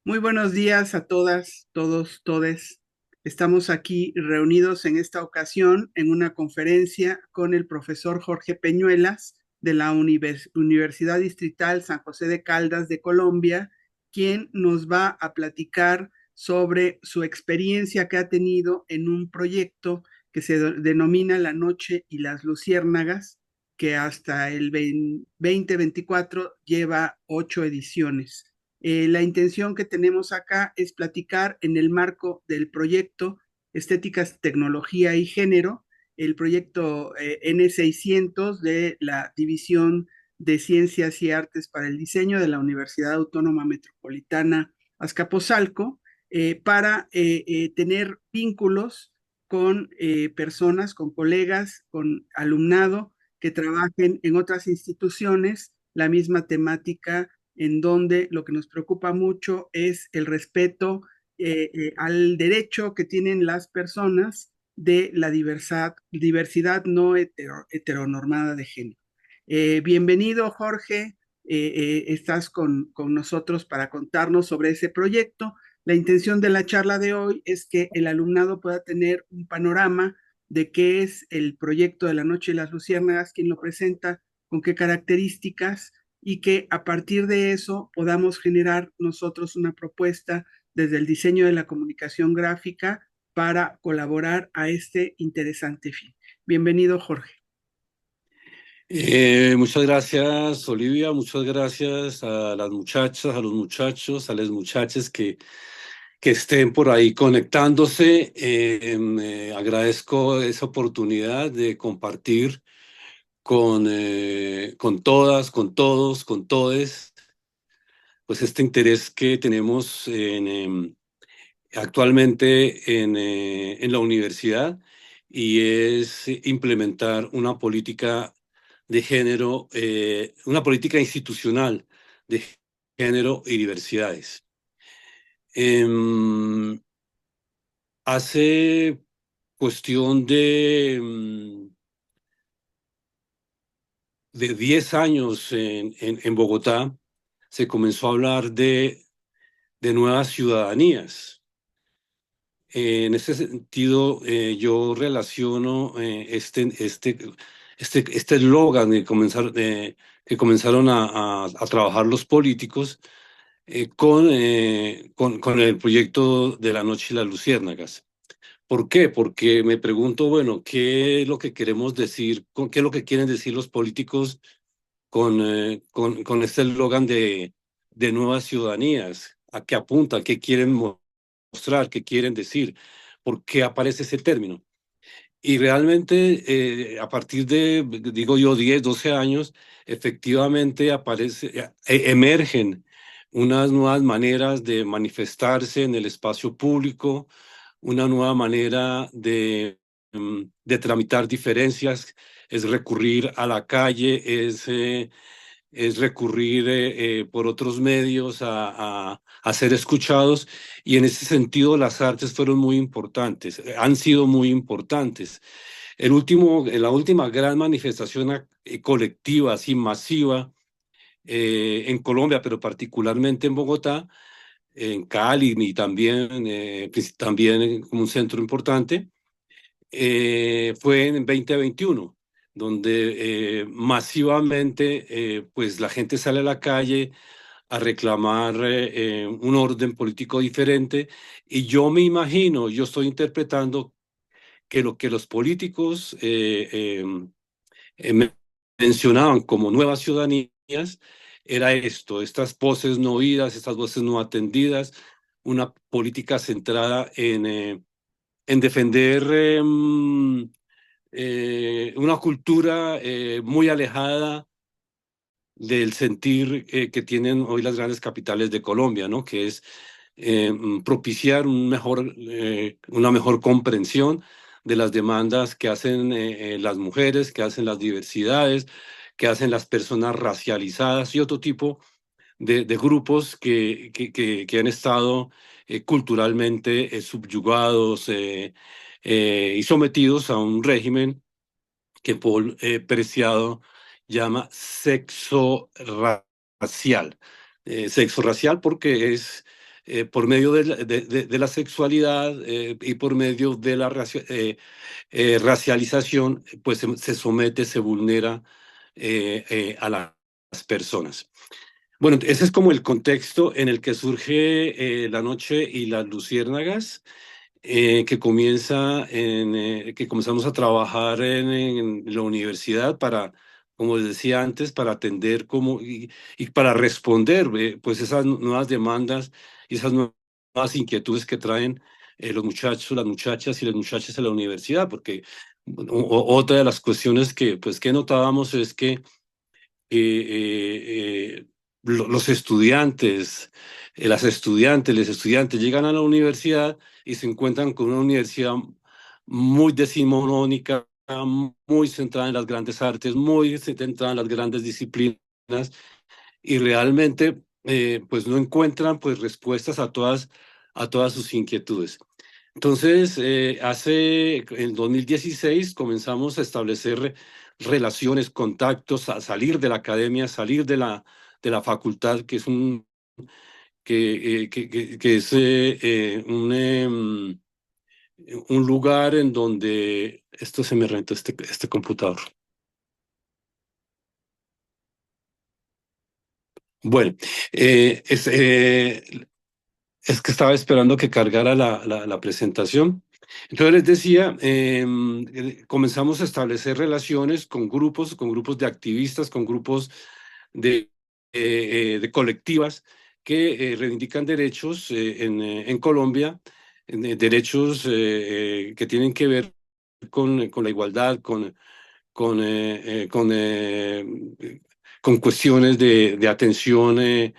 Muy buenos días a todas, todos, todes. Estamos aquí reunidos en esta ocasión en una conferencia con el profesor Jorge Peñuelas de la Universidad Distrital San José de Caldas de Colombia, quien nos va a platicar sobre su experiencia que ha tenido en un proyecto que se denomina La Noche y las Luciérnagas, que hasta el 2024 lleva 8 ediciones. La intención que tenemos acá es platicar en el marco del proyecto Estéticas, Tecnología y Género, el proyecto N600 de la División de Ciencias y Artes para el Diseño de la Universidad Autónoma Metropolitana Azcapotzalco, para tener vínculos con personas, con colegas, con alumnado que trabajen en otras instituciones, la misma temática en donde lo que nos preocupa mucho es el respeto al derecho que tienen las personas de la diversidad no heteronormada de género. Bienvenido, Jorge. Estás con nosotros para contarnos sobre ese proyecto. La intención de la charla de hoy es que el alumnado pueda tener un panorama de qué es el proyecto de La Noche y las Luciérnagas, quién lo presenta, con qué características, y que a partir de eso podamos generar nosotros una propuesta desde el diseño de la comunicación gráfica para colaborar a este interesante fin. Bienvenido, Jorge. Muchas gracias, Olivia. Muchas gracias a las muchachas, a los muchachos, a las muchachas que estén por ahí conectándose. Agradezco esa oportunidad de compartir con todas, con todos, con todes, pues este interés que tenemos actualmente en la universidad, y es implementar una política de género, una política institucional de género y diversidades. Em, Hace cuestión de 10 años en Bogotá se comenzó a hablar de nuevas ciudadanías. En ese sentido, yo relaciono este eslogan que comenzaron a trabajar los políticos con el proyecto de La Noche y las Luciérnagas. ¿Por qué? Porque me pregunto, bueno, ¿qué es lo que queremos decir? ¿Qué es lo que quieren decir los políticos con este eslogan de nuevas ciudadanías? ¿A qué apunta? ¿Qué quieren mostrar? ¿Qué quieren decir? ¿Por qué aparece ese término? Y realmente, a partir de, digo yo, 10 12 años, efectivamente emergen unas nuevas maneras de manifestarse en el espacio público, una nueva manera de tramitar diferencias, es recurrir a la calle, es recurrir por otros medios a ser escuchados, y en ese sentido las artes fueron muy importantes, han sido muy importantes. La última gran manifestación colectiva, así masiva, en Colombia, pero particularmente en Bogotá, en Cali y también, también como un centro importante, fue en 2021, donde masivamente pues la gente sale a la calle a reclamar un orden político diferente, y yo me imagino, yo estoy interpretando que lo que los políticos mencionaban como nuevas ciudadanías era esto, estas voces no oídas, estas voces no atendidas, una política centrada en defender una cultura muy alejada del sentir que tienen hoy las grandes capitales de Colombia, ¿no? Que es propiciar una mejor comprensión de las demandas que hacen las mujeres, que hacen las diversidades, que hacen las personas racializadas y otro tipo de grupos que han estado culturalmente subyugados y sometidos a un régimen que Paul Preciado llama sexo racial. Sexo racial porque es por medio de la sexualidad y por medio de la racialización, pues se somete, se vulnera a las personas. Bueno, ese es como el contexto en el que surge La Noche y las Luciérnagas, que comenzamos a trabajar en la universidad para, como les decía antes, para atender y para responder pues esas nuevas demandas y esas nuevas inquietudes que traen los muchachos, las muchachas y las muchachas a la universidad, porque otra de las cuestiones que notábamos es que los estudiantes, las estudiantes, los estudiantes llegan a la universidad y se encuentran con una universidad muy decimonónica, muy centrada en las grandes artes, muy centrada en las grandes disciplinas y realmente pues no encuentran pues respuestas a todas sus inquietudes. Entonces, en 2016 comenzamos a establecer relaciones, contactos, a salir de la academia, salir de la facultad, que es un lugar en donde esto se me rentó este computador. Bueno, eh, es, eh, es que estaba esperando que cargara la presentación. Entonces les decía, comenzamos a establecer relaciones con grupos de activistas, con grupos de, de colectivas que reivindican derechos en Colombia, derechos que tienen que ver con la igualdad, con, eh, eh, con, eh, con cuestiones de atención, eh,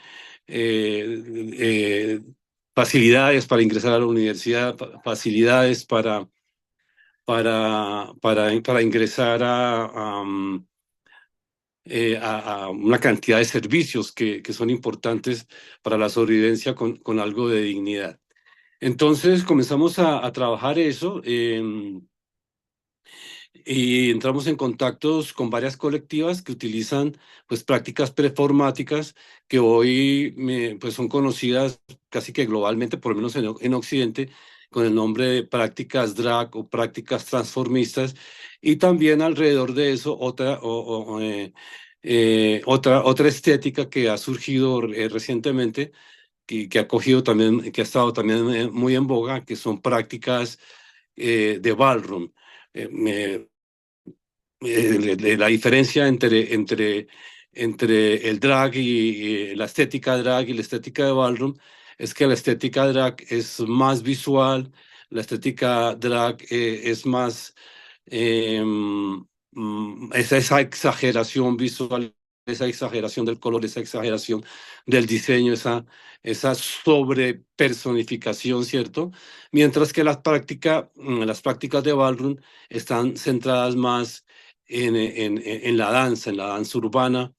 facilidades para ingresar a la universidad, facilidades para ingresar a una cantidad de servicios que son importantes para la sobrevivencia con algo de dignidad. Entonces comenzamos a trabajar eso. Y entramos en contactos con varias colectivas que utilizan pues prácticas performáticas que hoy pues son conocidas casi que globalmente, por lo menos en Occidente, con el nombre de prácticas drag o prácticas transformistas, y también alrededor de eso otra estética que ha surgido recientemente, que ha cogido también, que ha estado también muy en boga, que son prácticas de ballroom. Eh, la diferencia entre el drag y la estética drag y la estética de ballroom es que la estética drag es más visual, la estética drag es más esa exageración visual, esa exageración del color, esa exageración del diseño, esa sobrepersonificación, ¿cierto? Mientras que las prácticas de ballroom están centradas más en en la danza urbana,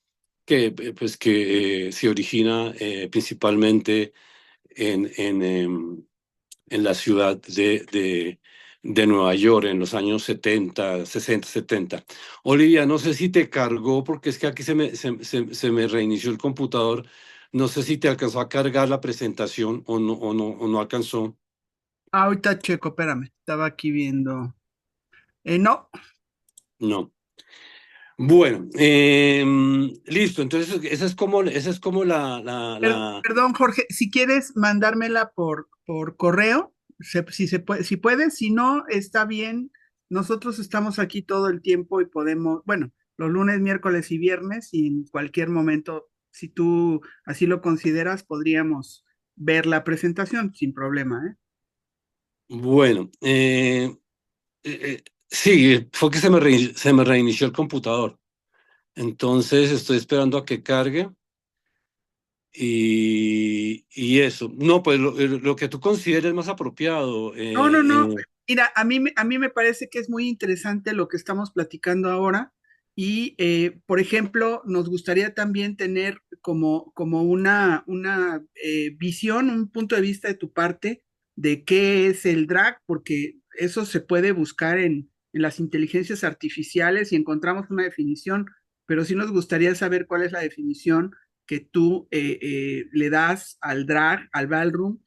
que se origina principalmente en la ciudad de Nueva York en los años 70, 60, 70. Olivia, no sé si te cargó, porque es que aquí se me reinició el computador. No sé si te alcanzó a cargar la presentación o no alcanzó. Ahorita checo, espérame, estaba aquí viendo. No, No. Bueno, listo. Entonces, esa es como perdón, Jorge, si quieres mandármela por correo, si se puede, si puedes, si no, está bien. Nosotros estamos aquí todo el tiempo y podemos, bueno, los lunes, miércoles y viernes, y en cualquier momento, si tú así lo consideras, podríamos ver la presentación sin problema, ¿eh? bueno, sí, fue que se me reinició el computador. Entonces estoy esperando a que cargue y eso. No, pues lo que tú consideres más apropiado. No, no, no. Mira, a mí me parece que es muy interesante lo que estamos platicando ahora y, por ejemplo, nos gustaría también tener como una visión, un punto de vista de tu parte de qué es el drag, porque eso se puede buscar en las inteligencias artificiales y encontramos una definición, pero sí nos gustaría saber cuál es la definición que tú le das al drag, al ballroom,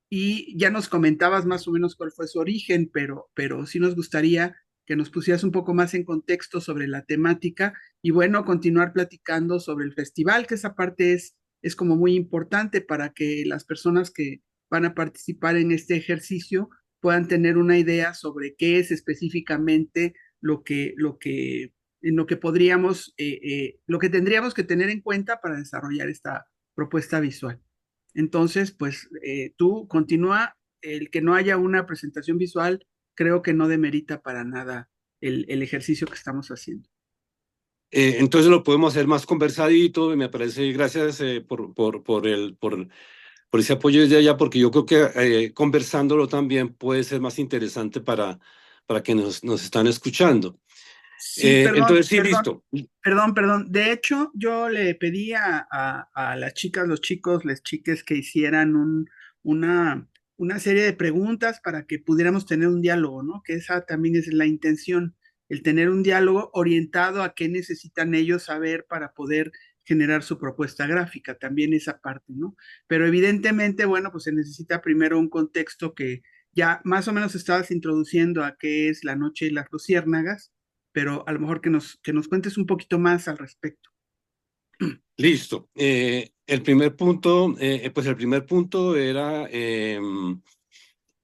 y ya nos comentabas más o menos cuál fue su origen, pero sí nos gustaría que nos pusieras un poco más en contexto sobre la temática y bueno, continuar platicando sobre el festival, que esa parte es como muy importante para que las personas que van a participar en este ejercicio puedan tener una idea sobre qué es específicamente en lo que podríamos, lo que tendríamos que tener en cuenta para desarrollar esta propuesta visual. Entonces, pues tú continúa, el que no haya una presentación visual, creo que no demerita para nada el ejercicio que estamos haciendo. Entonces lo podemos hacer más conversadito, y me parece, gracias por ese apoyo desde allá, porque yo creo que conversándolo también puede ser más interesante para que nos están escuchando. Sí, Entonces, sí, listo. perdón. De hecho, yo le pedí a las chicas, los chicos, las chiques que hicieran una, una serie de preguntas para que pudiéramos tener un diálogo, ¿no? Que esa también es la intención, el tener un diálogo orientado a qué necesitan ellos saber para poder generar su propuesta gráfica, también esa parte, ¿no? Pero evidentemente, bueno, pues se necesita primero un contexto que ya más o menos estabas introduciendo a qué es la noche y las luciérnagas, pero a lo mejor que nos cuentes un poquito más al respecto. Listo. El primer punto era,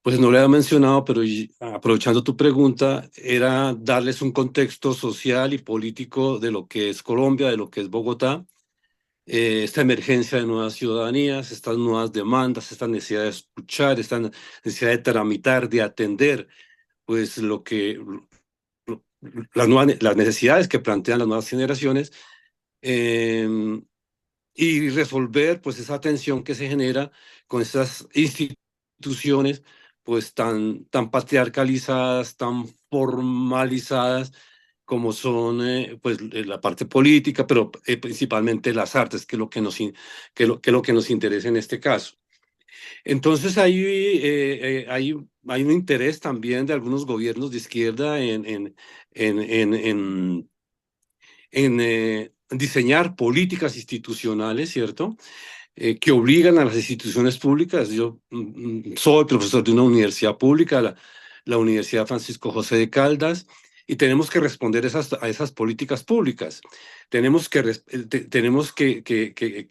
pues no lo había mencionado, pero aprovechando tu pregunta, era darles un contexto social y político de lo que es Colombia, de lo que es Bogotá, esta emergencia de nuevas ciudadanías, estas nuevas demandas, esta necesidad de escuchar, esta necesidad de tramitar, de atender, pues las necesidades que plantean las nuevas generaciones. eh, y resolver pues esa tensión que se genera con esas instituciones pues tan patriarcalizadas, tan formalizadas como son pues la parte política, pero principalmente las artes, que es lo que que es lo que nos interesa en este caso. Entonces hay un interés también de algunos gobiernos de izquierda en diseñar políticas institucionales, ¿cierto? Que obligan a las instituciones públicas. Yo soy profesor de una universidad pública, la Universidad Francisco José de Caldas, y tenemos que responder a esas políticas públicas. Tenemos que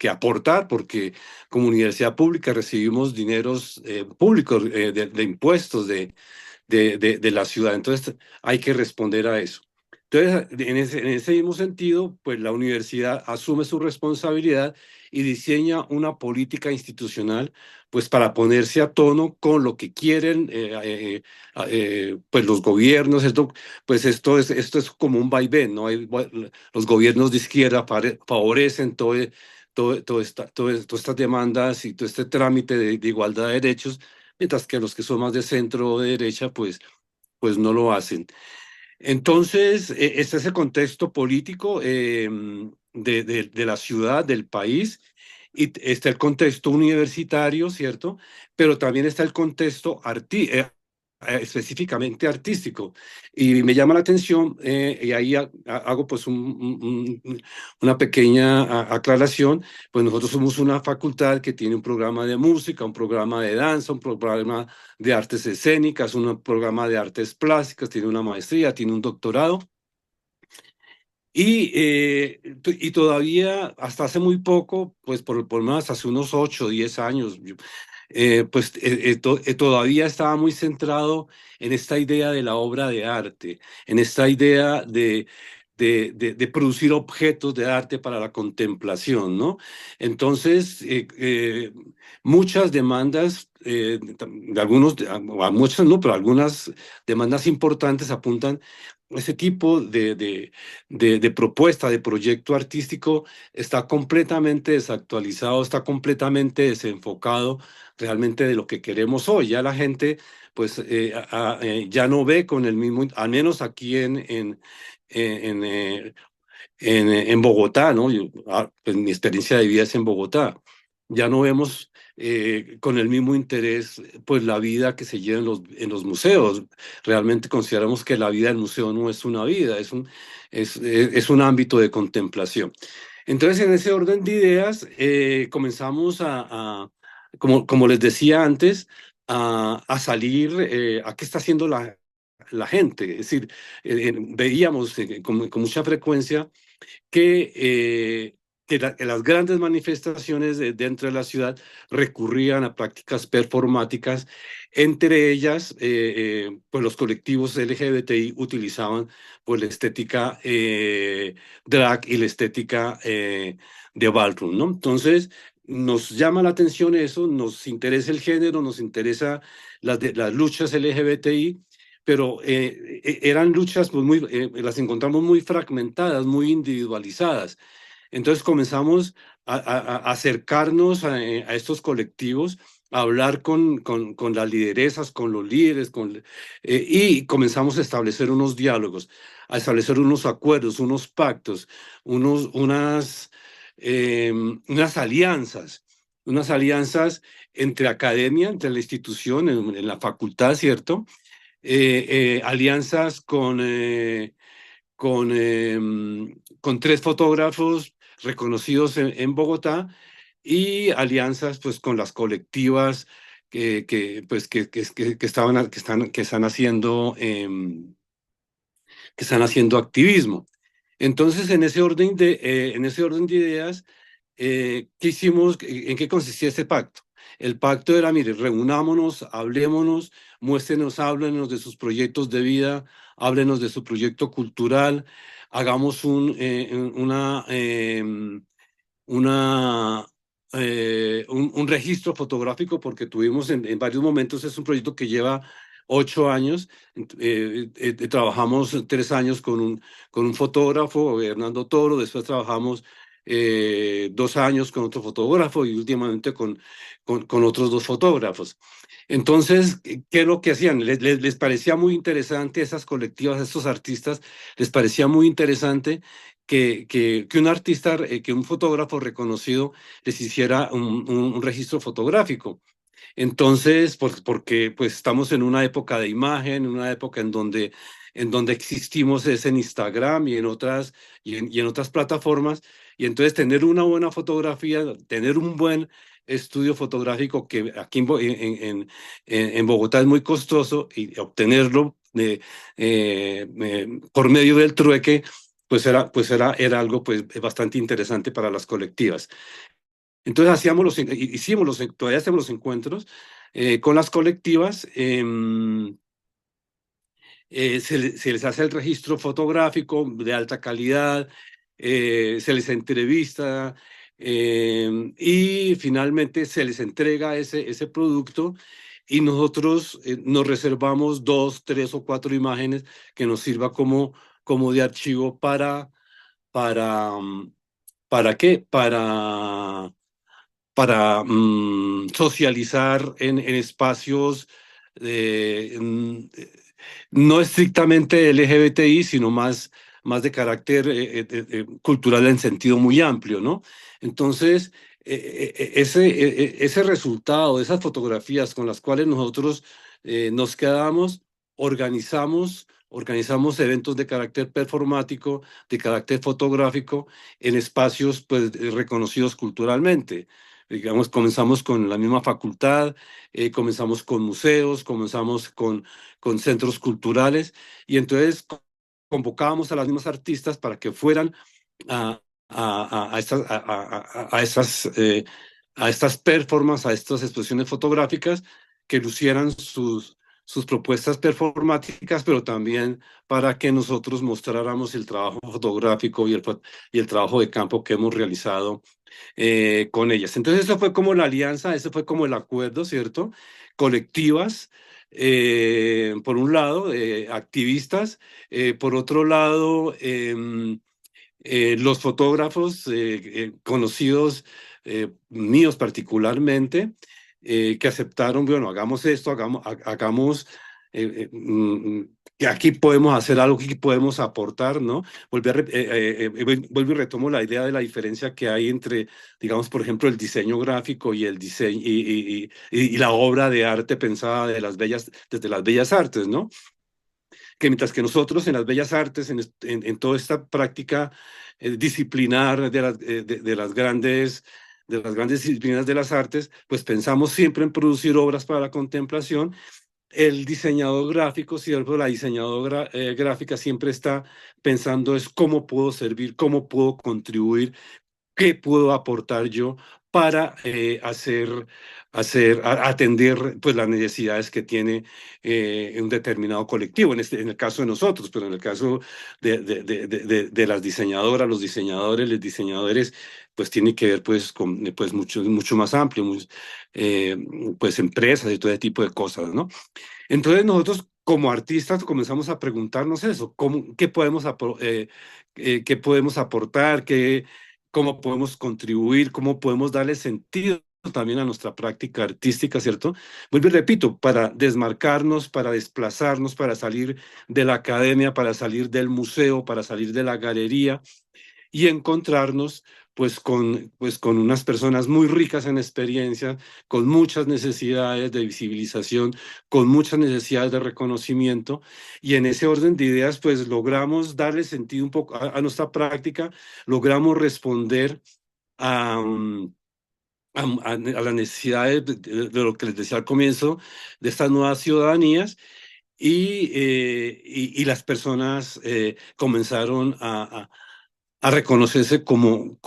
aportar, porque como universidad pública recibimos dineros públicos de impuestos de la ciudad. Entonces hay que responder a eso. Entonces, en ese mismo sentido, pues la universidad asume su responsabilidad y diseña una política institucional, pues para ponerse a tono con lo que quieren, pues los gobiernos. Esto es como un vaivén, ¿no? Los gobiernos de izquierda favorecen todas estas demandas y todo este trámite de igualdad de derechos, mientras que los que son más de centro o de derecha, pues no lo hacen. Entonces, este es el contexto político de la ciudad, del país, y está el contexto universitario, ¿cierto? Pero también está el contexto específicamente artístico. Y me llama la atención, y ahí hago pues una pequeña aclaración, pues nosotros somos una facultad que tiene un programa de música, un programa de danza, un programa de artes escénicas, un programa de artes plásticas, tiene una maestría, tiene un doctorado. Y todavía, hasta hace muy poco, pues por más hace unos 8 o 10 años, todavía estaba muy centrado en esta idea de la obra de arte, en esta idea de producir objetos de arte para la contemplación, ¿no? Entonces, muchas demandas, muchas no, pero algunas demandas importantes apuntan a ese tipo de propuesta, de proyecto artístico, está completamente desactualizado, está completamente desenfocado realmente de lo que queremos hoy. Ya la gente, pues, ya no ve con el mismo, al menos aquí en, eh, en Bogotá, ¿no? Pues, mi experiencia de vida es en Bogotá. Ya no vemos con el mismo interés, pues, la vida que se lleva en los museos. Realmente consideramos que la vida del museo no es una vida, es un ámbito de contemplación. Entonces, en ese orden de ideas, comenzamos como les decía antes, a salir, a qué está haciendo la gente. Es decir, veíamos con mucha frecuencia que las grandes manifestaciones dentro de la ciudad recurrían a prácticas performáticas, entre ellas, pues los colectivos LGBTI utilizaban pues la estética drag y la estética de ballroom, ¿no? Entonces, nos llama la atención eso, nos interesa el género, nos interesa las luchas LGBTI, pero eran luchas, pues las encontramos muy fragmentadas, muy individualizadas. Entonces comenzamos a acercarnos a estos colectivos, a hablar con las lideresas, con los líderes, y comenzamos a establecer unos diálogos, a establecer unos acuerdos, unos pactos, unas alianzas entre academia, entre la institución, en la facultad, ¿cierto? Alianzas con tres fotógrafos reconocidos en Bogotá y alianzas pues con las colectivas pues, que están haciendo activismo. Entonces, en ese orden de ideas, ¿qué hicimos? ¿En qué consistía este pacto? El pacto era, mire, reunámonos, hablémonos, muéstrenos, háblenos de sus proyectos de vida, háblenos de su proyecto cultural, hagamos un registro fotográfico, porque tuvimos en varios momentos, es un proyecto que lleva 8 años. Trabajamos 3 años con un fotógrafo, Hernando Toro. Después trabajamos 2 años con otro fotógrafo y últimamente con otros dos fotógrafos. Entonces, ¿qué es lo que hacían? Les parecía muy interesante esas colectivas, a estos artistas, les parecía muy interesante que un artista, que un fotógrafo reconocido les hiciera un registro fotográfico. Entonces, porque pues estamos en una época de imagen, en una época en donde existimos es en Instagram y en otras plataformas, y entonces tener una buena fotografía, tener un buen estudio fotográfico, que aquí en Bogotá es muy costoso, y obtenerlo por medio del trueque, pues era algo pues bastante interesante para las colectivas. Entonces todavía hacemos los encuentros con las colectivas. Se les hace el registro fotográfico de alta calidad, se les entrevista, y finalmente se les entrega ese producto, y nosotros nos reservamos 2, 3 o 4 imágenes que nos sirva como de archivo para, mm, ¿para qué? Para socializar en espacios eh, mm, eh, no estrictamente LGBTI, sino más de carácter cultural en sentido muy amplio, ¿no? Entonces, ese resultado, esas fotografías con las cuales nosotros nos quedamos, organizamos eventos de carácter performático, de carácter fotográfico, en espacios pues reconocidos culturalmente. Digamos, comenzamos con la misma facultad, comenzamos con museos, comenzamos con centros culturales, y entonces convocábamos a las mismas artistas para que fueran a, a estas performances, a estas expresiones fotográficas, que lucieran sus propuestas performáticas, pero también para que nosotros mostráramos el trabajo fotográfico y el trabajo de campo que hemos realizado con ellas. Entonces, eso fue como la alianza, eso fue como el acuerdo, ¿cierto? Colectivas, por un lado, activistas, por otro lado, los fotógrafos conocidos, míos particularmente, que aceptaron, bueno, hagamos esto, hagamos, que aquí podemos hacer algo, que aquí podemos aportar, ¿no? Vuelvo y retomo la idea de la diferencia que hay entre, digamos, por ejemplo, el diseño gráfico y el diseño y la obra de arte pensada desde las bellas artes, ¿no? que mientras que nosotros en las bellas artes, en toda esta práctica disciplinar de las grandes disciplinas de las artes, pues pensamos siempre en producir obras para la contemplación. El diseñador gráfico, ¿cierto? La diseñadora gráfica siempre está pensando es cómo puedo servir, cómo puedo contribuir, qué puedo aportar yo para atender pues, las necesidades que tiene un determinado colectivo, en el caso de nosotros, pero en el caso de las diseñadoras, los diseñadores, les diseñadores, pues tiene que ver pues con pues, mucho más amplio, eh, pues empresas y todo ese tipo de cosas, ¿no? Entonces nosotros como artistas comenzamos a preguntarnos eso, qué podemos aportar, cómo podemos contribuir, cómo podemos darle sentido también a nuestra práctica artística, ¿cierto? Vuelvo y repito, para desmarcarnos, para desplazarnos, para salir de la academia, para salir del museo, para salir de la galería y encontrarnos pues con unas personas muy ricas en experiencia, con muchas necesidades de visibilización, con muchas necesidades de reconocimiento, y en ese orden de ideas pues logramos darle sentido un poco a nuestra práctica, logramos responder a, a las necesidades de lo que les decía al comienzo, de estas nuevas ciudadanías, y las personas comenzaron a reconocerse como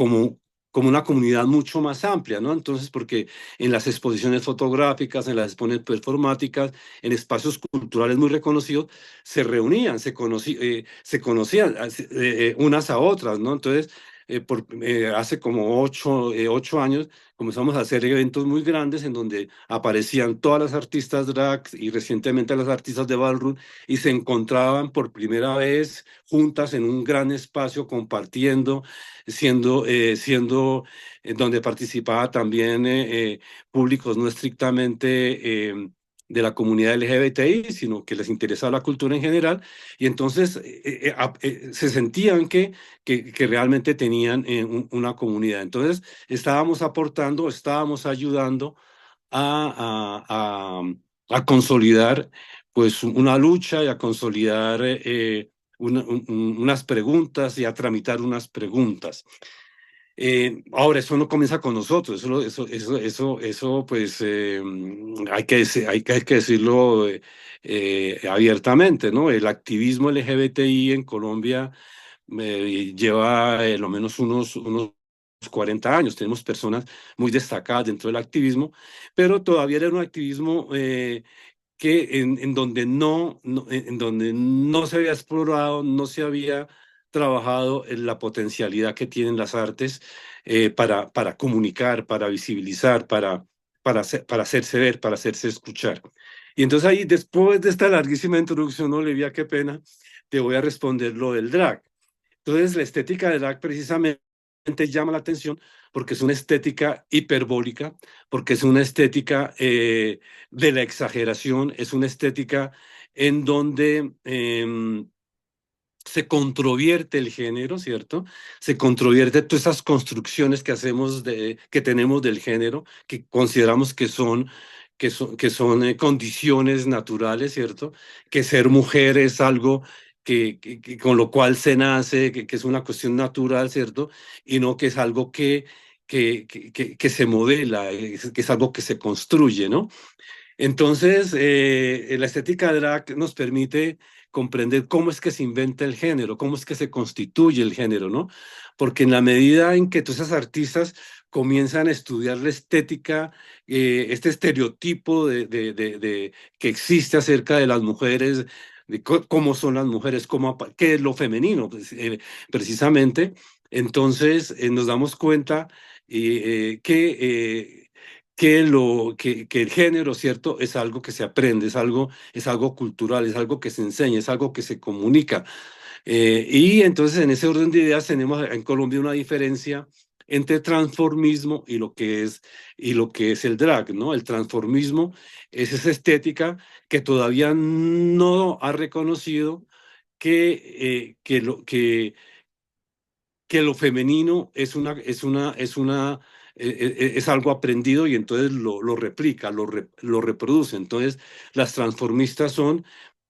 una comunidad mucho más amplia, ¿no? Entonces, porque en las exposiciones fotográficas, en las exposiciones performáticas, en espacios culturales muy reconocidos, se reunían, se conocían unas a otras, ¿no? Entonces, hace como 8 años comenzamos a hacer eventos muy grandes en donde aparecían todas las artistas drag y recientemente las artistas de ballroom y se encontraban por primera vez juntas en un gran espacio compartiendo, siendo donde participaba también públicos no estrictamente de la comunidad LGBTI, sino que les interesaba la cultura en general, y entonces se sentían que realmente tenían una comunidad. Entonces estábamos aportando, estábamos ayudando a consolidar pues una lucha y a consolidar unas preguntas y a tramitar unas preguntas. Ahora, eso no comienza con nosotros, pues hay que decirlo abiertamente, ¿no? El activismo LGBTI en Colombia lleva lo menos unos 40 años. Tenemos personas muy destacadas dentro del activismo, pero todavía era un activismo en donde en donde no se había explorado, no se había trabajado en la potencialidad que tienen las artes para comunicar, para visibilizar, para hacerse ver, para hacerse escuchar. Y entonces ahí, después de esta larguísima introducción, Olivia, qué pena, te voy a responder lo del drag. Entonces, la estética del drag precisamente llama la atención porque es una estética hiperbólica, porque es una estética de la exageración, es una estética en donde se controvierte el género, ¿cierto? Se controvierte todas esas construcciones que hacemos que tenemos del género, que consideramos que son condiciones naturales, ¿cierto? Que ser mujer es algo con lo cual se nace, que es una cuestión natural, ¿cierto? Y no que es algo que se modela, que es algo que se construye, ¿no? Entonces, la estética drag nos permite comprender cómo es que se inventa el género, cómo es que se constituye el género, ¿no? Porque en la medida en que todas esas artistas comienzan a estudiar la estética, este estereotipo que existe acerca de las mujeres, de cómo son las mujeres, qué es lo femenino, pues, precisamente, entonces nos damos cuenta que el género, ¿cierto? Es algo que se aprende, es algo cultural, es algo que se enseña, es algo que se comunica. Y entonces en ese orden de ideas tenemos en Colombia una diferencia entre transformismo y lo que es el drag, ¿no? El transformismo es esa estética que todavía no ha reconocido que, eh, que, lo, que, que lo femenino es algo aprendido y entonces lo replica, lo reproduce. Entonces, las transformistas son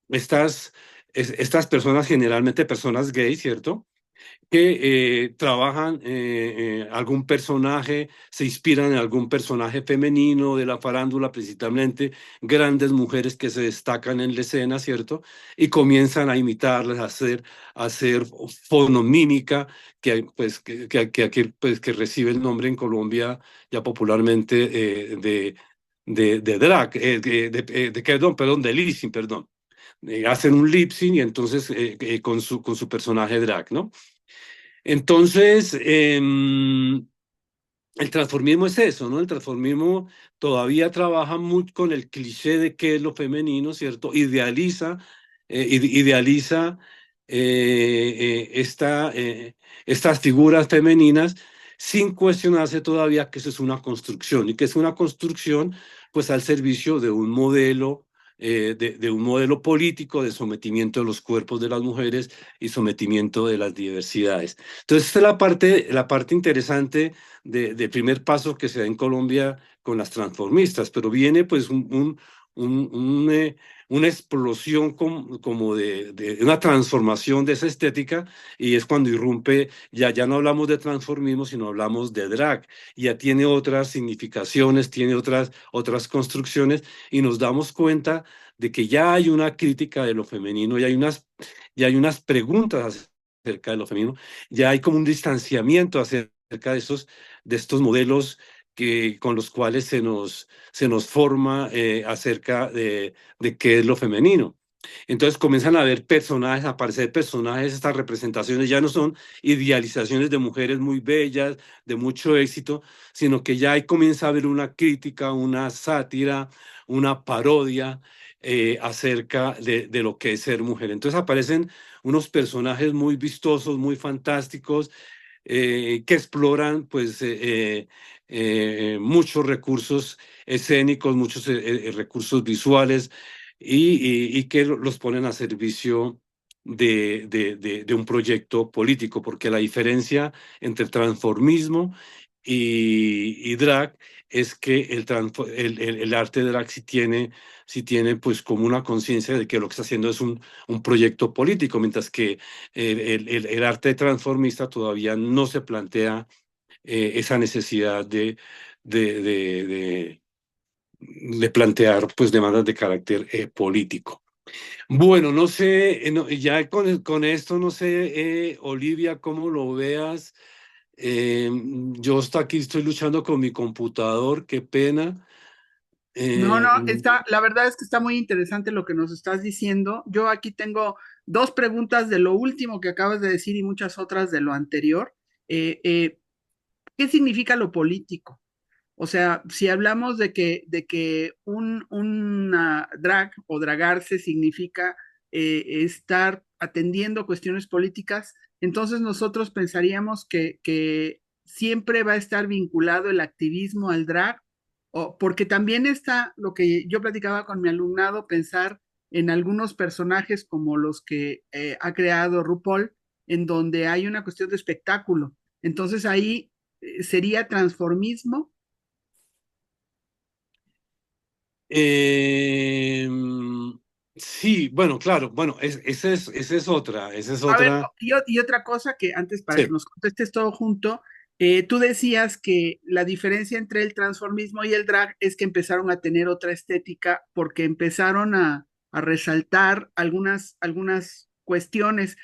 estas estas personas, generalmente personas gays, ¿cierto? Que trabajan algún personaje, se inspiran en algún personaje femenino de la farándula, principalmente grandes mujeres que se destacan en la escena, ¿cierto? Y comienzan a imitarlas, a hacer fonomímica, que recibe el nombre en Colombia ya popularmente de drag, perdón, de lip sync, perdón. Hacen un lip sync y entonces con su personaje drag, ¿no? Entonces, el transformismo es eso, ¿no? El transformismo todavía trabaja mucho con el cliché de qué es lo femenino, ¿cierto? Idealiza estas figuras femeninas sin cuestionarse todavía que eso es una construcción y que es una construcción pues al servicio de un modelo. De un modelo político de sometimiento de los cuerpos de las mujeres y sometimiento de las diversidades. Entonces, esta es la parte interesante de primer paso que se da en Colombia con las transformistas, pero viene pues un- un, eh, una explosión como de una transformación de esa estética y es cuando irrumpe, ya no hablamos de transformismo, sino hablamos de drag, y ya tiene otras significaciones, tiene otras construcciones y nos damos cuenta de que ya hay una crítica de lo femenino, ya hay unas preguntas acerca de lo femenino, ya hay como un distanciamiento acerca de estos modelos con los cuales se nos forma acerca de qué es lo femenino. Entonces comienzan a haber personajes, a aparecer personajes, estas representaciones ya no son idealizaciones de mujeres muy bellas, de mucho éxito, sino que ya ahí comienza a haber una crítica, una sátira, una parodia acerca de lo que es ser mujer. Entonces aparecen unos personajes muy vistosos, muy fantásticos, que exploran pues muchos recursos escénicos, muchos recursos visuales y que los ponen a servicio de un proyecto político, porque la diferencia entre transformismo y drag es que el arte drag sí tiene pues como una conciencia de que lo que está haciendo es un proyecto político, mientras que el arte transformista todavía no se plantea esa necesidad de, de, de- de plantear pues demandas de carácter político. Bueno, no sé, ya con esto, no sé, Olivia, cómo lo veas. Eh, yo hasta aquí estoy luchando con mi computador, qué pena. No, no, Eh, la verdad es que está muy interesante lo que nos estás diciendo. Yo aquí tengo dos preguntas de lo último que acabas de decir y muchas otras de lo anterior. Eh, eh, ¿Qué significa lo político? O sea, si hablamos de que una drag o dragarse significa estar atendiendo cuestiones políticas, entonces nosotros pensaríamos que siempre va a estar vinculado el activismo al drag, porque también está lo que yo platicaba con mi alumnado, pensar en algunos personajes como los que ha creado RuPaul, en donde hay una cuestión de espectáculo. Entonces ahí sería transformismo. eh, sí, bueno, claro, bueno, esa es otra, esa es A ver, otra. y otra cosa que antes para que Sí. nos contestes todo junto, tú decías que la diferencia entre el transformismo y el drag es que empezaron a tener otra estética porque empezaron a resaltar algunas cuestiones.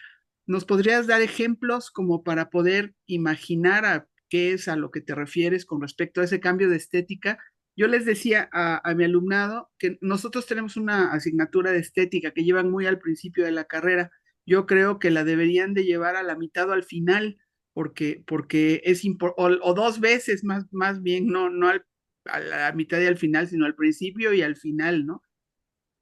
¿Nos podrías dar ejemplos como para poder imaginar a qué es a lo que te refieres con respecto a ese cambio de estética? Yo les decía a mi alumnado que nosotros tenemos una asignatura de estética que llevan muy al principio de la carrera. Yo creo que la deberían de llevar a la mitad o al final, porque es importante, o dos veces más bien, no a la mitad y al final, sino al principio y al final, ¿no?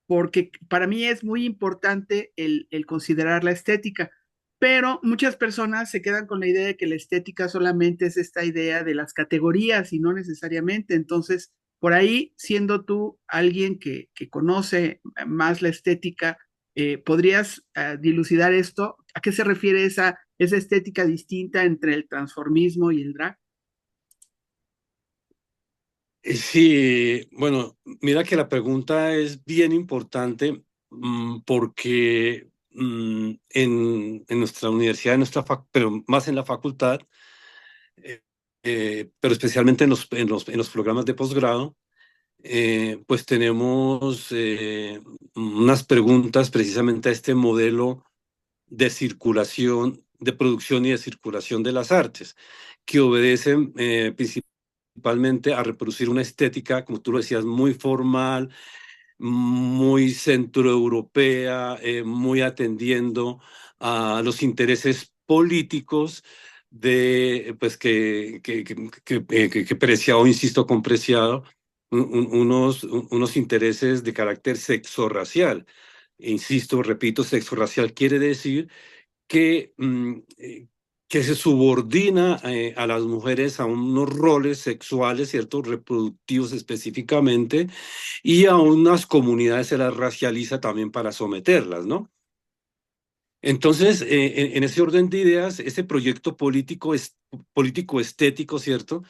Porque para mí es muy importante el considerar la estética, pero muchas personas se quedan con la idea de que la estética solamente es esta idea de las categorías y no necesariamente. Entonces, por ahí, siendo tú alguien que conoce más la estética, ¿podrías dilucidar esto? ¿A qué se refiere esa estética distinta entre el transformismo y el drag? Sí, bueno, mira que la pregunta es bien importante porque en nuestra universidad, pero más en la facultad, eh, pero especialmente en los programas de posgrado, pues tenemos unas preguntas precisamente a este modelo de circulación, de producción y de circulación de las artes, que obedecen principalmente a reproducir una estética, como tú lo decías, muy formal, muy centroeuropea, muy atendiendo a los intereses políticos de, pues que Preciado, insisto con Preciado, unos intereses de carácter sexorracial. Insisto, repito, sexorracial quiere decir que, que se subordina a las mujeres a unos roles sexuales, ¿cierto? Reproductivos específicamente, y a unas comunidades se las racializa también para someterlas, ¿no? Entonces, en ese orden de ideas, ese proyecto político estético, ¿cierto?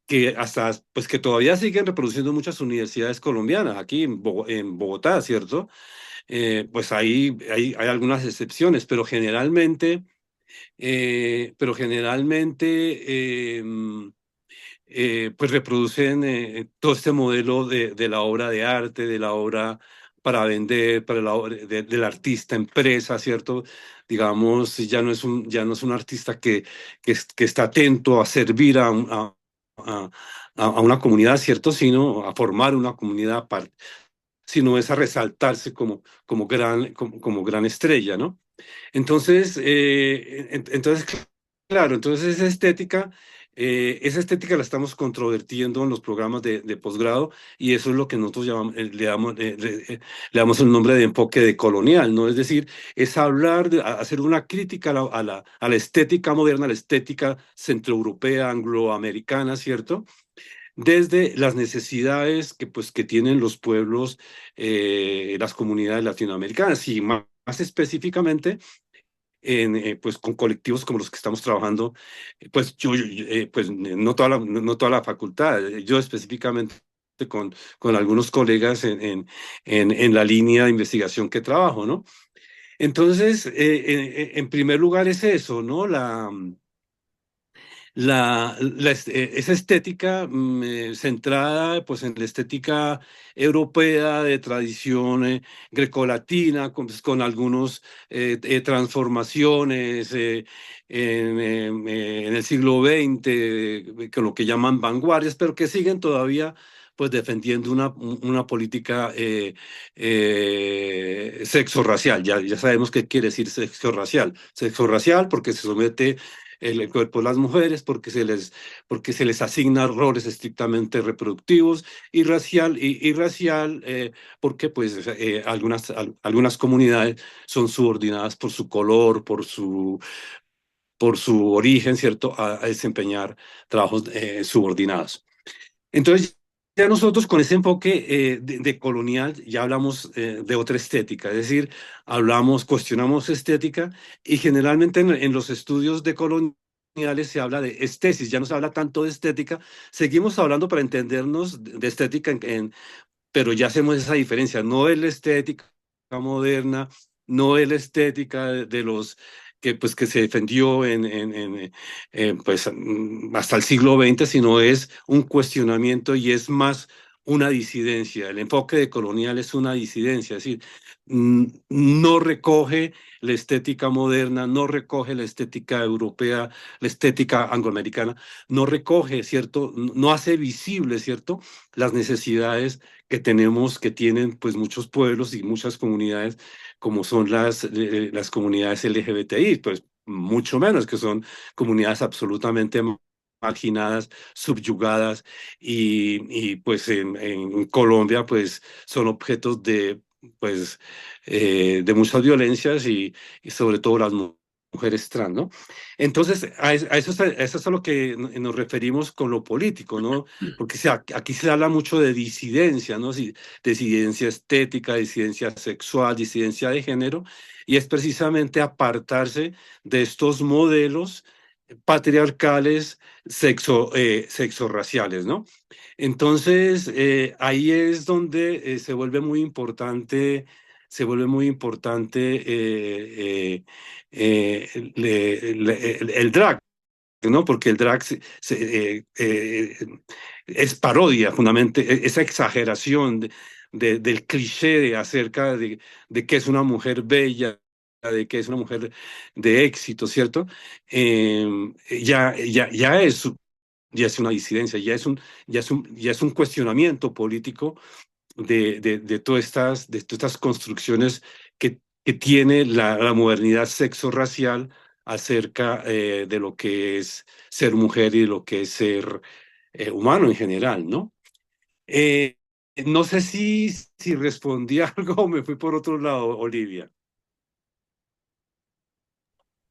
Que hasta, pues que todavía siguen reproduciendo muchas universidades colombianas, aquí en Bogotá, ¿cierto? Pues hay algunas excepciones, pero generalmente pues reproducen todo este modelo de la obra de arte, de la obra para vender, para la obra del artista empresa, ¿cierto? Digamos, ya no es un artista que está atento a servir a, a una comunidad, ¿cierto? Sino a formar una comunidad aparte, sino es a resaltarse como gran estrella, ¿no? Entonces, entonces, claro, entonces esa estética la estamos controvertiendo en los programas de posgrado, y eso es lo que nosotros llamamos, le damos el nombre de enfoque decolonial, ¿no? Es decir, es hablar, hacer una crítica a la estética moderna, a la estética centroeuropea, angloamericana, ¿cierto? Desde las necesidades que tienen los pueblos, las comunidades latinoamericanas, y más específicamente pues con colectivos como los que estamos trabajando, pues pues no toda la facultad, yo específicamente con algunos colegas en la línea de investigación que trabajo, ¿no? Entonces, en primer lugar es eso, ¿no? Esa estética centrada pues, en la estética europea de tradición grecolatina, con algunas transformaciones en el siglo XX, con lo que llaman vanguardias, pero que siguen todavía pues defendiendo una política sexo-racial. Ya sabemos qué quiere decir sexo-racial. Sexo-racial porque se somete el cuerpo de las mujeres, porque se les asigna roles estrictamente reproductivos, y racial porque pues algunas comunidades son subordinadas por su color, por su origen, ¿cierto? A desempeñar trabajos subordinados. Entonces, ya nosotros con ese enfoque de colonial ya hablamos de otra estética, es decir, cuestionamos estética, y generalmente en los estudios de coloniales se habla de estesis, ya no se habla tanto de estética, seguimos hablando para entendernos de estética pero ya hacemos esa diferencia, no es la estética moderna, no es la estética de los que se defendió pues, hasta el siglo XX, sino es un cuestionamiento y es más una disidencia. El enfoque de colonial es una disidencia, es decir, no recoge la estética moderna, no recoge la estética europea, la estética angloamericana, no recoge, ¿cierto? No hace visible, ¿cierto? Las necesidades que tienen pues muchos pueblos y muchas comunidades, como son las comunidades LGBTI, pues mucho menos, que son comunidades absolutamente marginadas, subyugadas, pues en Colombia pues son objetos pues, de muchas violencias, y sobre todo las mujeres trans, ¿no? Entonces, eso es a lo que nos referimos con lo político, ¿no? Porque aquí se habla mucho de disidencia, ¿no? Disidencia estética, disidencia sexual, disidencia de género, y es precisamente apartarse de estos modelos patriarcales sexorraciales, ¿no? Entonces, ahí es donde se vuelve muy importante se vuelve muy importante el drag, ¿no? Porque el drag es parodia, fundamentalmente, esa exageración del cliché acerca de qué es una mujer bella, de qué es una mujer de éxito, ¿cierto? Eh, ya es una disidencia, ya es un cuestionamiento político de todas estas construcciones que tiene la modernidad sexo-racial acerca de lo que es ser mujer y de lo que es ser humano en general, ¿no? Eh, no sé si respondí algo o me fui por otro lado, Olivia.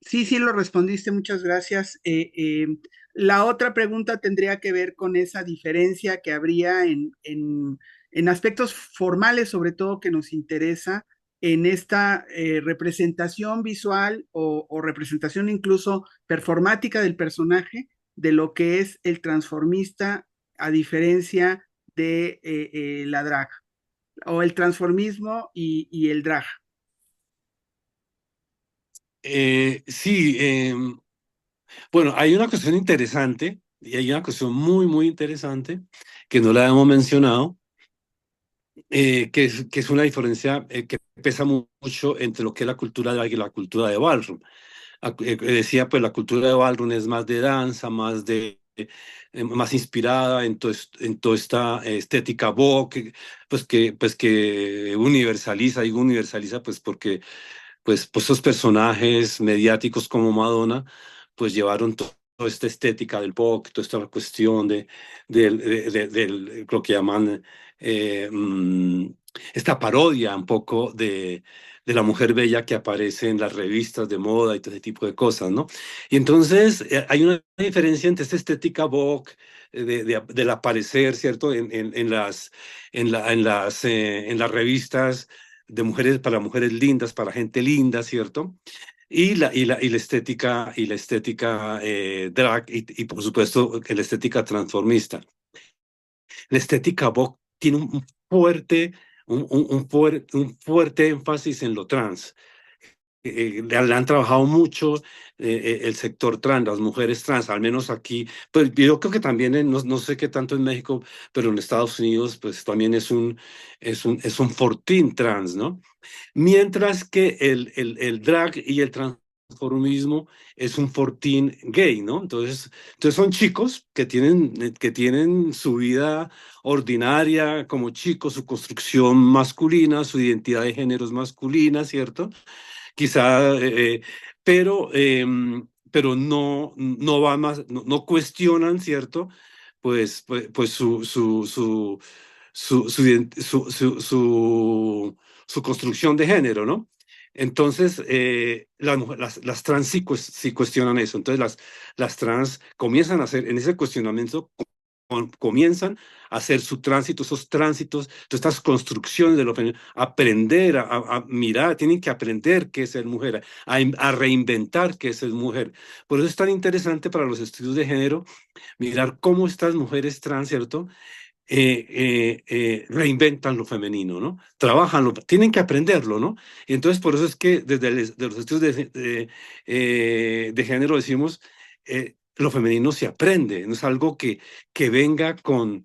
Sí, sí, lo respondiste, muchas gracias. La otra pregunta tendría que ver con esa diferencia que habría en aspectos formales, sobre todo que nos interesa, en esta representación visual o representación incluso performática del personaje, de lo que es el transformista, a diferencia de la drag, o el transformismo y el drag. Sí, bueno, hay una cuestión interesante y hay una cuestión muy interesante que no la hemos mencionado, que es una diferencia que pesa mucho entre lo que es la cultura drag y la cultura de ballroom. Decía, pues la cultura de ballroom es más de danza, más inspirada en toda esta estética Vogue, pues que universaliza, digo universaliza, pues porque pues esos personajes mediáticos como Madonna, pues llevaron toda esta estética del pop, toda esta cuestión lo que llaman eh, mm, esta parodia un poco de la mujer bella que aparece en las revistas de moda y todo ese tipo de cosas, ¿no? Y entonces hay una diferencia entre esta estética Vogue, del aparecer, ¿cierto? En las revistas de mujeres para mujeres lindas, para gente linda, ¿cierto? Y la estética drag y por supuesto la estética transformista. La estética Vogue tiene un fuerte, un fuerte énfasis en lo trans. Le han trabajado mucho el sector trans, las mujeres trans, al menos aquí, pues yo creo que también, no sé qué tanto en México, pero en Estados Unidos, pues también es un fortín trans, ¿no? Mientras que el drag y el transformismo es un fortín gay, ¿no? Entonces son chicos que tienen su vida ordinaria como chicos, su construcción masculina, su identidad de género es masculina, ¿cierto? Quizá, pero, pero no va más, no cuestionan, ¿cierto? Pues su construcción de género, ¿no? Entonces, las trans sí cuestionan eso. Entonces, las trans comienzan a hacer, en ese cuestionamiento, comienzan a hacer su tránsito, esos tránsitos, todas estas construcciones de lo femenino, aprender a mirar, tienen que aprender qué es ser mujer, a reinventar qué es ser mujer. Por eso es tan interesante para los estudios de género mirar cómo estas mujeres trans, ¿cierto? Reinventan lo femenino, ¿no? Trabajan, tienen que aprenderlo, ¿no? Y entonces por eso es que desde de los estudios de género decimos, lo femenino se aprende, no es algo que venga con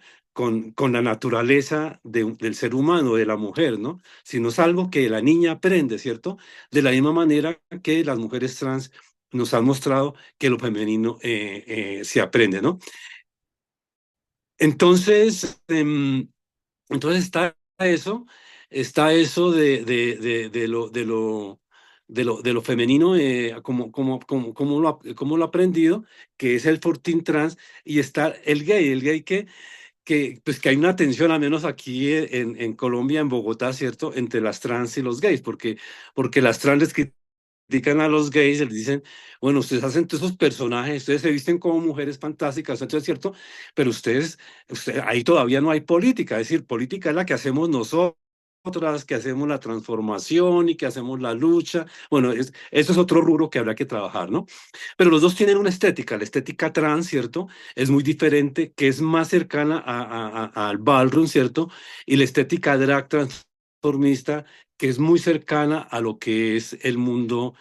la naturaleza del ser humano, de la mujer, ¿no? Sino es algo que la niña aprende, ¿cierto? De la misma manera que las mujeres trans nos han mostrado que lo femenino se aprende, ¿no? Entonces, entonces está eso de lo femenino, como lo ha aprendido, que es el fortín trans, y está el gay pues que hay una tensión, al menos aquí en Colombia, en Bogotá, ¿cierto?, entre las trans y los gays, porque las trans les critican a los gays, les dicen, bueno, ustedes hacen todos esos personajes, ustedes se visten como mujeres fantásticas, ¿esto es cierto? Pero ahí todavía no hay política, es decir, política es la que hacemos nosotras, que hacemos la transformación y que hacemos la lucha. Bueno, eso es otro rubro que habrá que trabajar, ¿no? Pero los dos tienen una estética, la estética trans, ¿cierto? Es muy diferente, que es más cercana al ballroom, ¿cierto? Y la estética drag transformista que es muy cercana a lo que es el mundo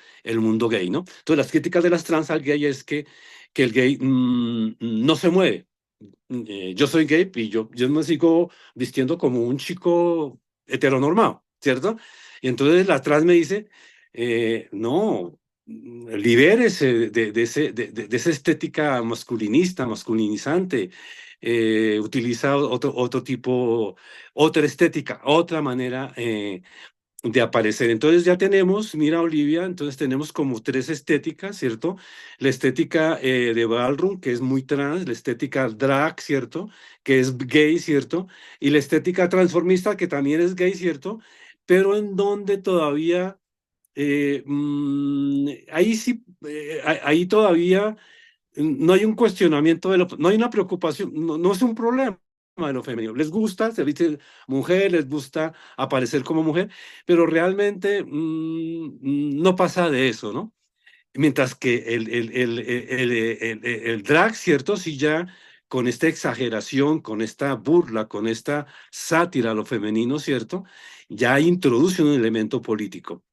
gay, ¿no? Entonces, las críticas de las trans al gay es que el gay no se mueve. Yo soy gay y yo me sigo vistiendo como un chico heteronormado, ¿cierto? Y entonces la trans me dice, no, libérese de esa estética masculinista, masculinizante, utiliza otro tipo, otra estética, otra manera de aparecer. Entonces ya tenemos, mira Olivia, entonces tenemos como tres estéticas, ¿cierto? La estética de ballroom, que es muy trans, la estética drag, ¿cierto? Que es gay, ¿cierto? Y la estética transformista, que también es gay, ¿cierto? Pero en donde todavía, ahí sí, ahí todavía no hay un cuestionamiento no hay una preocupación, no es un problema de lo femenino. Les gusta se viste mujer, les gusta aparecer como mujer, pero realmente no pasa de eso, ¿no? Mientras que el drag, ¿cierto? Sí, ya con esta exageración, con esta burla, con esta sátira a lo femenino, ¿cierto? Ya introduce un elemento político.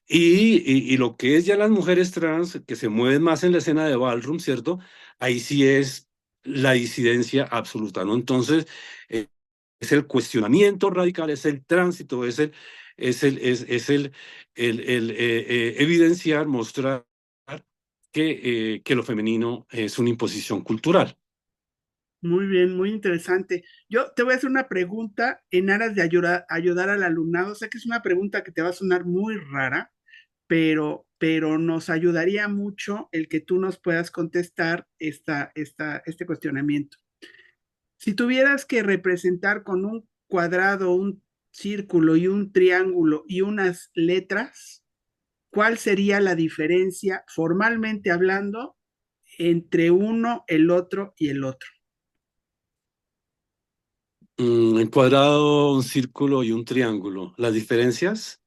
Y lo que es ya las mujeres trans que se mueven más en la escena de ballroom, ¿cierto? Ahí sí es la disidencia absoluta, ¿no? Entonces, es el cuestionamiento radical, es el tránsito, es el evidenciar, mostrar que lo femenino es una imposición cultural. Muy bien, muy interesante. Yo te voy a hacer una pregunta en aras de ayudar al alumnado. Sé que es una pregunta que te va a sonar muy rara, pero nos ayudaría mucho el que tú nos puedas contestar este cuestionamiento. Si tuvieras que representar con un cuadrado, un círculo y un triángulo y unas letras, ¿cuál sería la diferencia, formalmente hablando, entre uno, el otro y el otro? En cuadrado, un círculo y un triángulo. ¿Las diferencias?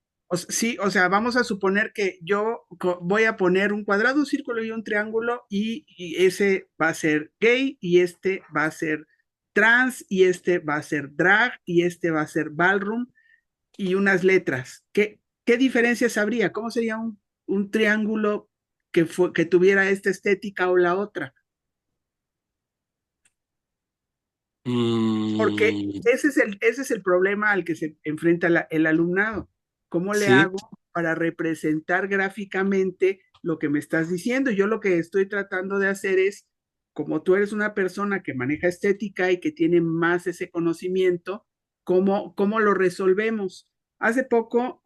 Sí, o sea, vamos a suponer que yo voy a poner un cuadrado, un círculo y un triángulo y ese va a ser gay y este va a ser trans y este va a ser drag y este va a ser ballroom y unas letras. ¿Qué diferencias habría? ¿Cómo sería un triángulo que tuviera esta estética o la otra? Porque Mm, ese es el problema al que se enfrenta el alumnado. ¿Cómo le sí. hago para representar gráficamente lo que me estás diciendo? Yo lo que estoy tratando de hacer es, como tú eres una persona que maneja estética y que tiene más ese conocimiento, ¿cómo lo resolvemos? Hace poco,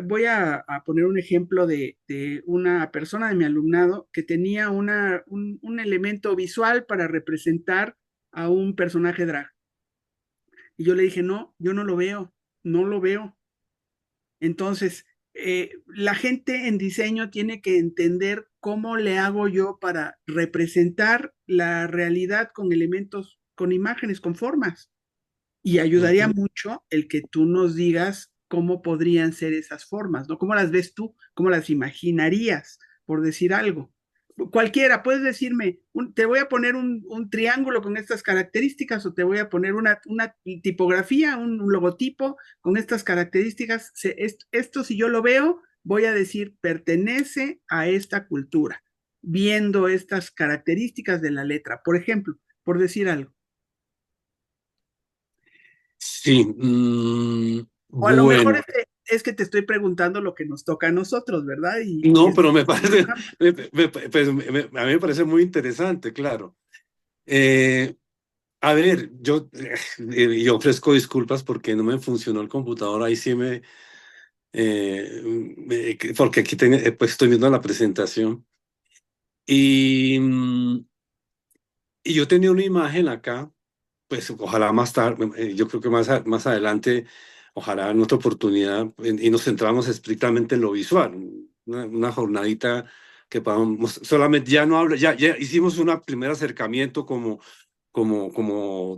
voy a poner un ejemplo de una persona de mi alumnado que tenía un elemento visual para representar a un personaje drag. Y yo le dije, no, yo no lo veo, no lo veo. Entonces, la gente en diseño tiene que entender cómo le hago yo para representar la realidad con elementos, con imágenes, con formas. Y ayudaría Ujú. mucho el que tú nos digas cómo podrían ser esas formas, ¿no? ¿Cómo las ves tú? ¿Cómo las imaginarías, por decir algo? Cualquiera, puedes decirme, te voy a poner un triángulo con estas características o te voy a poner una tipografía, un logotipo con estas características. Esto, si yo lo veo, voy a decir, pertenece a esta cultura, viendo estas características de la letra. Por ejemplo, por decir algo. Sí, O a lo mejor bueno, es que te estoy preguntando lo que nos toca a nosotros, ¿verdad? Y no, pero estamos me en el parece, campo. pues, a mí me parece muy interesante, claro. Eh, a ver, yo ofrezco disculpas porque no me funcionó el computador, ahí sí porque aquí pues estoy viendo la presentación y, y yo tenía una imagen acá, pues ojalá más tarde, yo creo que más adelante, ojalá en otra oportunidad, y nos centramos estrictamente en lo visual, una jornadita que podamos, solamente ya no hablo, ya hicimos un primer acercamiento como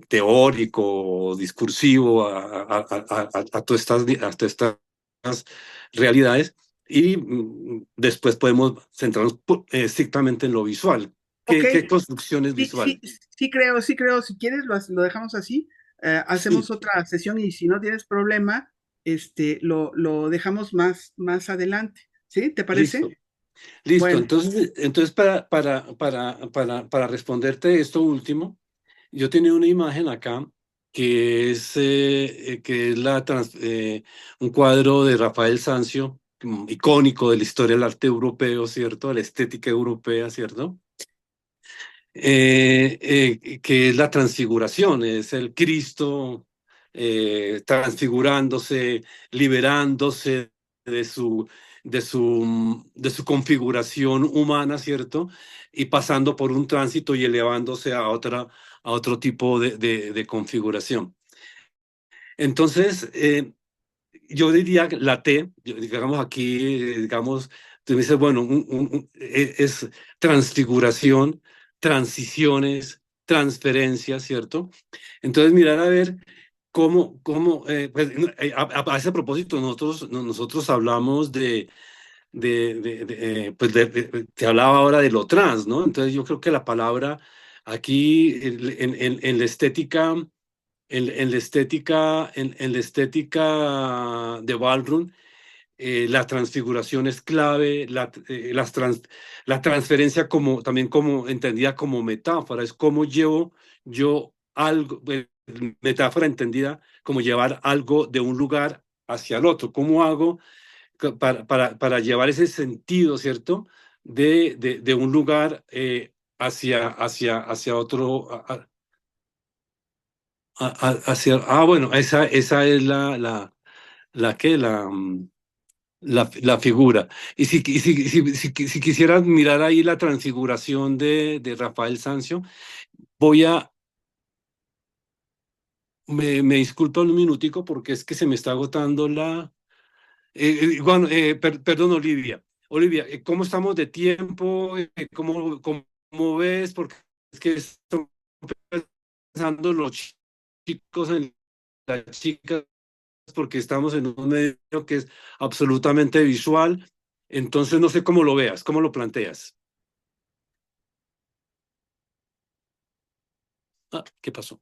teórico, discursivo a todas estas realidades y después podemos centrarnos estrictamente en lo visual. Ok, ¿Qué construcciones sí, sí, visuales? sí creo, sí creo. Si quieres, lo dejamos así. Hacemos Sí. otra sesión y si no tienes problema, lo dejamos más adelante. ¿Sí? ¿Te parece? Listo. Listo, Bueno, entonces para responderte esto último, yo tenía una imagen acá que es un cuadro de Rafael Sanzio, icónico de la historia del arte europeo, ¿cierto? De la estética europea, ¿cierto? Que es la transfiguración, es el Cristo transfigurándose, liberándose de su configuración humana, ¿cierto? Y pasando por un tránsito y elevándose a otro tipo de configuración. Entonces, yo diría que la T, digamos aquí, digamos, tú me dices, bueno, es transfiguración, transiciones, transferencias, ¿cierto? Entonces, mirar a ver pues, a ese propósito, nosotros hablamos te hablaba ahora de lo trans, ¿no? Entonces, yo creo que la palabra aquí en la estética en la estética de Ballroom, la transfiguración es clave, la transferencia también como entendida como metáfora, es como llevo yo algo, metáfora entendida como llevar algo de un lugar hacia el otro, cómo hago para llevar ese sentido, ¿cierto? De un lugar hacia otro, bueno, esa es la figura. Y si quisieras mirar ahí la transfiguración de Rafael Sanzio, voy a, me disculpa un minutico porque es que se me está agotando bueno, perdón, Olivia. Olivia, ¿cómo estamos de tiempo? ¿Cómo ves? Porque es que están pensando los chicos en las chicas porque estamos en un medio que es absolutamente visual, entonces no sé cómo lo veas, cómo lo planteas. ¿Qué pasó?